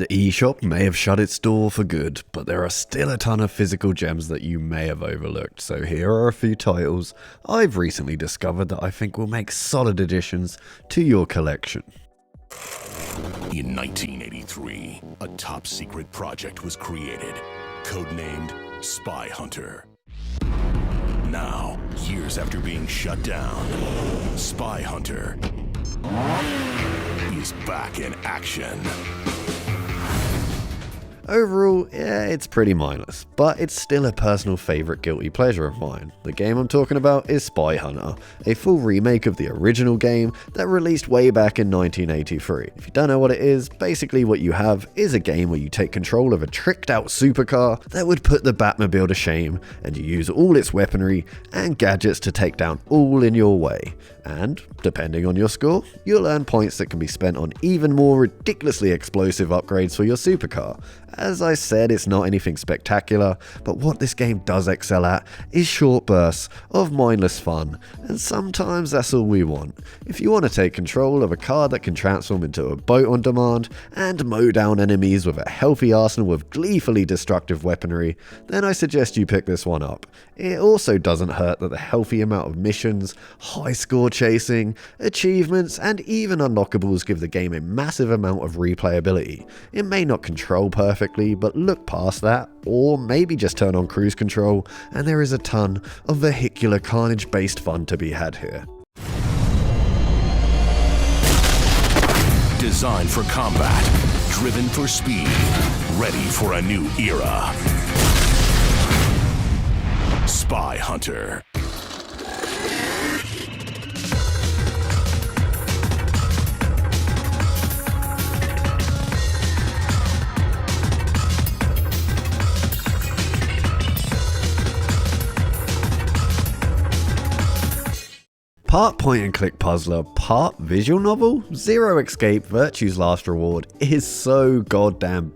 The eShop may have shut its door for good, but there are still a ton of physical gems that you may have overlooked, so here are a few titles I've recently discovered that I think will make solid additions to your collection. In 1983, a top-secret project was created, codenamed Spy Hunter. Now, years after being shut down, Spy Hunter is back in action. Overall, yeah, it's pretty mindless, but it's still a personal favourite guilty pleasure of mine. The game I'm talking about is Spy Hunter, a full remake of the original game that released way back in 1983. If you don't know what it is, basically what you have is a game where you take control of a tricked out supercar that would put the Batmobile to shame, and you use all its weaponry and gadgets to take down all in your way. And, depending on your score, you'll earn points that can be spent on even more ridiculously explosive upgrades for your supercar. As I said, it's not anything spectacular, but what this game does excel at is short bursts of mindless fun, and sometimes that's all we want. If you want to take control of a car that can transform into a boat on demand, and mow down enemies with a healthy arsenal of gleefully destructive weaponry, then I suggest you pick this one up. It also doesn't hurt that the healthy amount of missions, high score chasing, achievements, and even unlockables give the game a massive amount of replayability. It may not control perfectly, but look past that, or maybe just turn on cruise control, and there is a ton of vehicular carnage based fun to be had here. Designed for combat, driven for speed, ready for a new era. Spy Hunter. Part point-and-click puzzler, part visual novel, Zero Escape, Virtue's Last Reward is so goddamn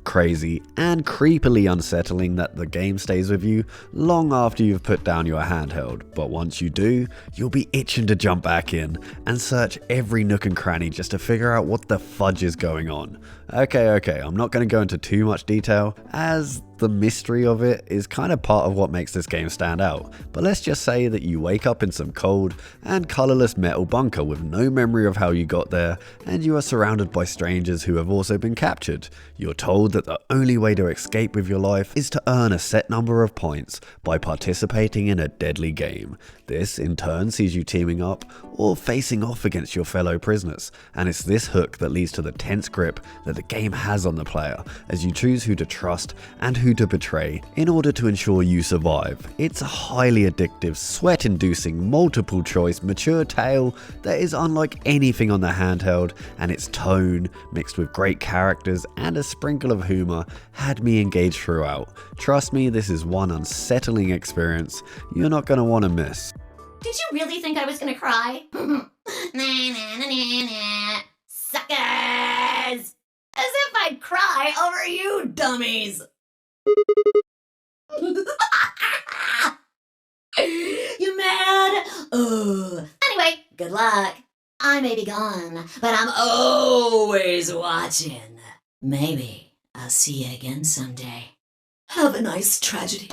crazy and creepily unsettling that the game stays with you long after you've put down your handheld, but once you do, you'll be itching to jump back in and search every nook and cranny just to figure out what the fudge is going on. Okay, I'm not going to go into too much detail, as the mystery of it is kind of part of what makes this game stand out, but let's just say that you wake up in some cold and colourless metal bunker with no memory of how you got there, and you are surrounded by strangers who have also been captured. You're told that the only way to escape with your life is to earn a set number of points by participating in a deadly game. This in turn sees you teaming up or facing off against your fellow prisoners, and it's this hook that leads to the tense grip that the game has on the player as you choose who to trust and who to betray in order to ensure you survive. It's a highly addictive, sweat-inducing, multiple choice, mature tale that is unlike anything on the handheld, and its tone, mixed with great characters and a sprinkle of humour, had me engaged throughout. Trust me, this is one unsettling experience you're not going to want to miss. Did you really think I was gonna cry? Suckers! As if I'd cry over you dummies! You mad? Anyway, good luck. I may be gone, but I'm always watching. Maybe I'll see you again someday. Have a nice tragedy.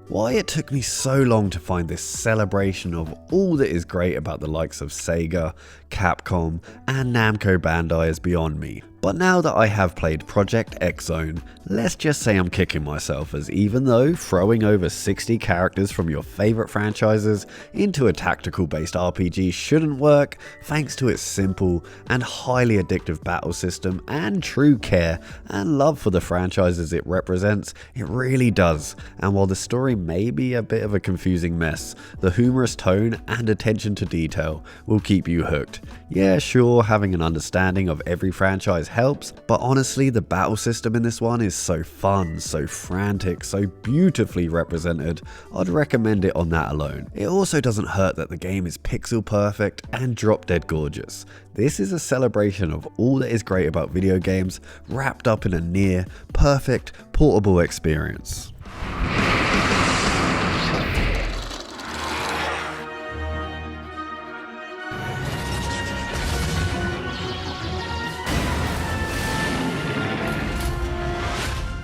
Why it took me so long to find this celebration of all that is great about the likes of Sega, Capcom, and Namco Bandai is beyond me. But now that I have played Project X Zone, let's just say I'm kicking myself, as even though throwing over 60 characters from your favourite franchises into a tactical based RPG shouldn't work, thanks to its simple and highly addictive battle system and true care and love for the franchises it represents, it really does. And while the story may be a bit of a confusing mess, the humorous tone and attention to detail will keep you hooked. Yeah, sure, having an understanding of every franchise helps, but honestly the battle system in this one is so fun, so frantic, so beautifully represented, I'd recommend it on that alone. It also doesn't hurt that the game is pixel perfect and drop dead gorgeous. This is a celebration of all that is great about video games, wrapped up in a near perfect portable experience.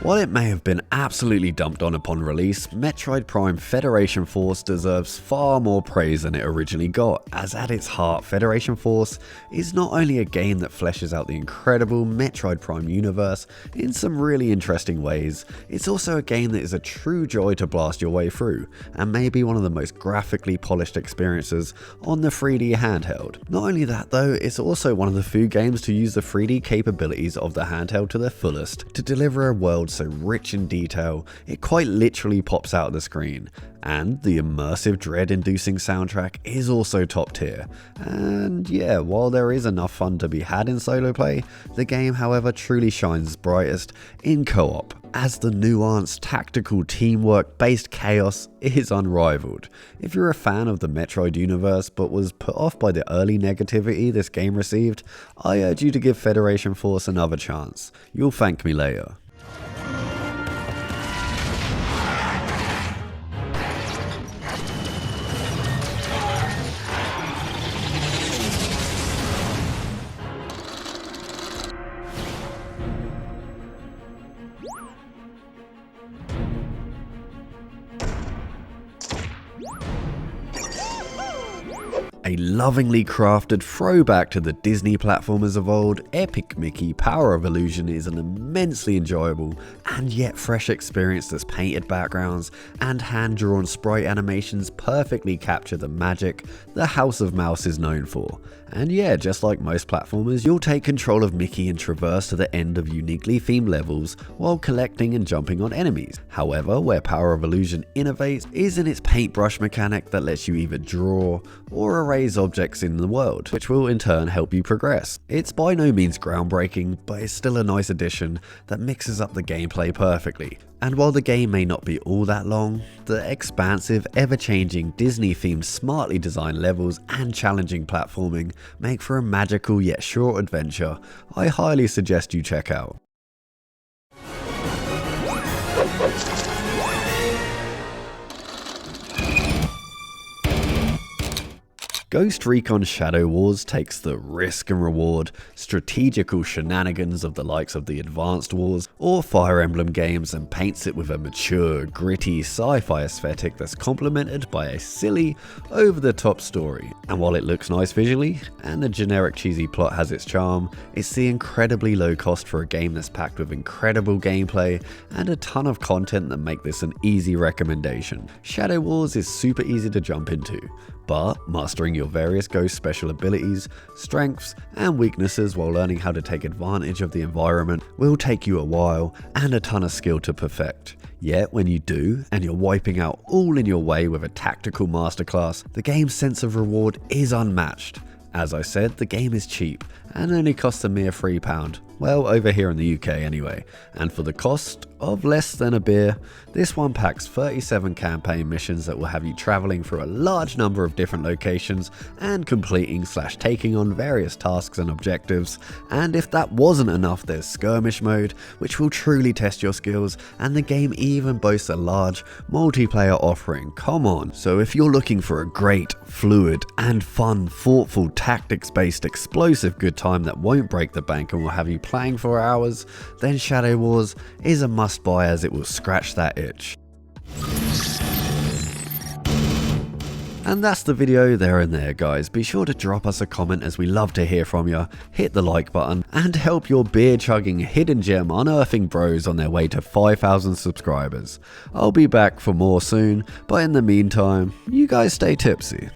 While it may have been absolutely dumped on upon release, Metroid Prime Federation Force deserves far more praise than it originally got, as at its heart Federation Force is not only a game that fleshes out the incredible Metroid Prime universe in some really interesting ways, it's also a game that is a true joy to blast your way through, and may be one of the most graphically polished experiences on the 3D handheld. Not only that though, it's also one of the few games to use the 3D capabilities of the handheld to their fullest to deliver a world so rich in detail, it quite literally pops out of the screen. And the immersive, dread-inducing soundtrack is also top tier. And yeah, while there is enough fun to be had in solo play, the game however truly shines brightest in co-op, as the nuanced, tactical, teamwork-based chaos is unrivaled. If you're a fan of the Metroid universe but was put off by the early negativity this game received, I urge you to give Federation Force another chance. You'll thank me later. A lovingly crafted throwback to the Disney platformers of old, Epic Mickey Power of Illusion is an immensely enjoyable and yet fresh experience that's painted backgrounds and hand-drawn sprite animations perfectly capture the magic the House of Mouse is known for. And yeah, just like most platformers, you'll take control of Mickey and traverse to the end of uniquely themed levels while collecting and jumping on enemies. However, where Power of Illusion innovates is in its paintbrush mechanic that lets you either draw or erase objects in the world, which will in turn help you progress. It's by no means groundbreaking, but it's still a nice addition that mixes up the gameplay perfectly. And while the game may not be all that long, the expansive, ever-changing, Disney-themed, smartly designed levels and challenging platforming make for a magical yet short adventure I highly suggest you check out. Ghost Recon Shadow Wars takes the risk and reward, strategical shenanigans of the likes of the Advanced Wars or Fire Emblem games and paints it with a mature, gritty sci-fi aesthetic that's complemented by a silly, over-the-top story. And while it looks nice visually, and the generic cheesy plot has its charm, it's the incredibly low cost for a game that's packed with incredible gameplay and a ton of content that make this an easy recommendation. Shadow Wars is super easy to jump into, but mastering your various Ghost special abilities, strengths, and weaknesses while learning how to take advantage of the environment will take you a while and a ton of skill to perfect. Yet when you do, and you're wiping out all in your way with a tactical masterclass, the game's sense of reward is unmatched. As I said, the game is cheap and only costs a mere £3. Well, over here in the UK anyway, and for the cost of less than a beer, this one packs 37 campaign missions that will have you travelling through a large number of different locations and completing/taking on various tasks and objectives. And if that wasn't enough, there's skirmish mode, which will truly test your skills, and the game even boasts a large multiplayer offering. Come on. So if you're looking for a great, fluid, and fun, thoughtful, tactics-based, explosive good time that won't break the bank and will have you playing for hours, then Shadow Wars is a must buy, as it will scratch that itch. And that's the video there and there, guys. Be sure to drop us a comment, as we love to hear from you. Hit the like button and help your beer chugging hidden gem unearthing bros on their way to 5,000 subscribers. I'll be back for more soon, but in the meantime, you guys stay tipsy.